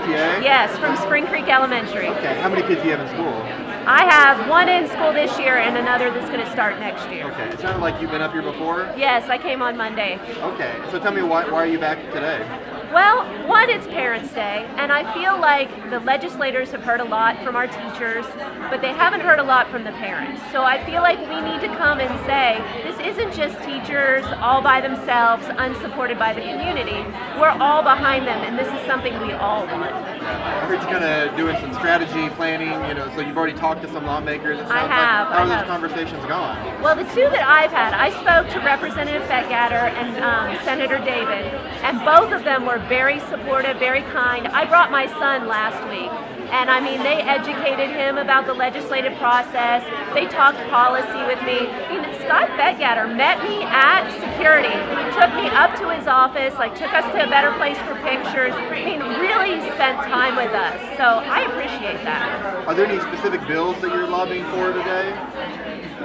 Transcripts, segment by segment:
PTA? Yes, from Spring Creek Elementary. Okay, how many kids do you have in school? I have one in school this year and another that's going to start next year. Okay, it sounded like you've been up here before? Yes, I came on Monday. Okay, so tell me why are you back today? Well, one, it's Parents' Day, and I feel like the legislators have heard a lot from our teachers, but they haven't heard a lot from the parents. So I feel like we need to come and say, this isn't just teachers all by themselves, unsupported by the community. We're all behind them, and this is something we all want. Yeah. I heard you kind of doing some strategy planning, so you've already talked to some lawmakers. I have. How are those conversations going? Well, the two that I've had, I spoke to Representative Fettgatter and Senator David, and both of them were very supportive, very kind. I brought my son last week, and I mean, they educated him about the legislative process. They talked policy with me. I mean, Scott Fettgatter met me at security. He took me up to his office, took us to a better place for pictures. I mean, really spent time with us. So I appreciate that. Are there any specific bills that you're lobbying for today?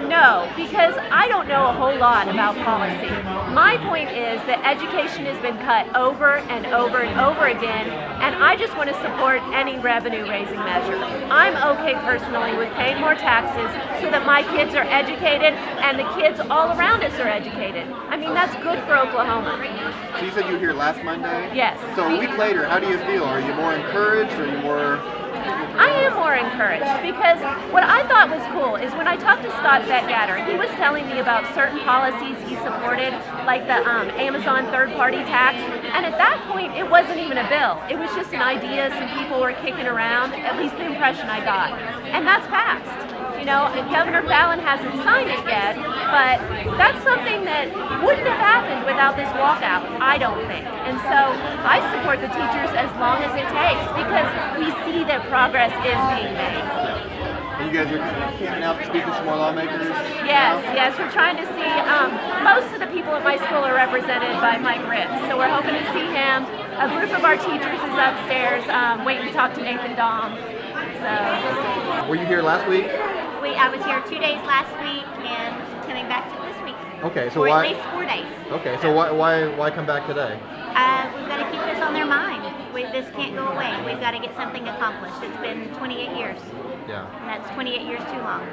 No, because I don't know a whole lot about policy. My point is that education has been cut over and over and over again, and I just want to support any revenue-raising measure. I'm okay personally with paying more taxes so that my kids are educated and the kids all around us are educated. I mean, that's good for Oklahoma. So you said you were here last Monday? Yes. So a week later, how do you feel? Are you more encouraged, or are you more... I am more encouraged because what I thought was cool is when I talked to Scott Fettgatter, he was telling me about certain policies he supported, like the Amazon third-party tax, and at that point it wasn't even a bill. It was just an idea some people were kicking around, at least the impression I got, and that's passed. Governor Fallon hasn't signed it yet, but that's something that wouldn't have happened without this walkout, I don't think. And so I support the teachers as long as it takes because we see that progress is being made. And you guys are camping out to speak with some more lawmakers? Yes, we're trying to see, most of the people at my school are represented by Mike Ritz, so we're hoping to see him. A group of our teachers is upstairs waiting to talk to Nathan Dom. So. Were you here last week? I was here 2 days last week and coming back to this week. Okay, so or why? At least 4 days. Okay, so why come back today? We've got to keep this on their mind. This can't go away. We've got to get something accomplished. It's been 28 years. Yeah. And that's 28 years too long.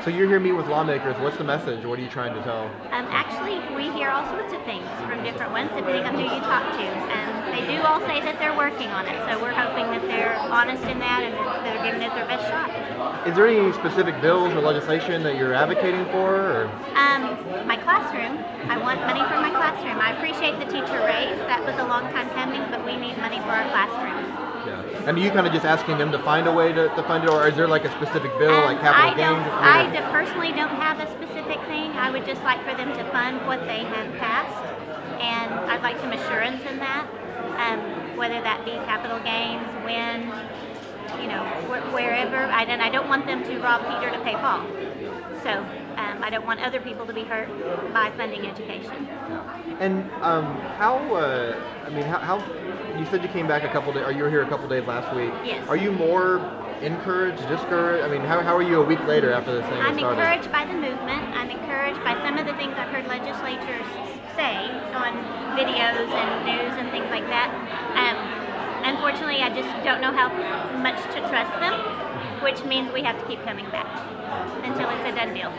So you're here meeting with lawmakers. What's the message? What are you trying to tell? Actually, we hear all sorts of things from different ones, depending on who you talk to. And they do all say that they're working on it. So we're hoping that they're honest in that and that they're giving it their best shot. Is there any specific bills or legislation that you're advocating for? Or? My classroom. I want money for my classroom. I appreciate the teacher raise. That was a long time coming, but we need money for our classrooms. Yeah. And are you kind of just asking them to find a way to fund it, or is there like a specific bill, like capital gains? I personally don't have a specific thing. I would just like for them to fund what they have passed, and I'd like some assurance in that, whether that be capital gains, when, wherever. And I don't want them to rob Peter to pay Paul. So I don't want other people to be hurt by funding education. And how you said you came back a couple days, or you were here a couple days last week. Yes. Are you more encouraged, discouraged? I mean, how are you a week later after this thing started? I'm encouraged by the movement. I'm encouraged by some of the things I've heard legislators say on videos and news and things like that. Unfortunately, I just don't know how much to trust them, which means we have to keep coming back until it's a done deal.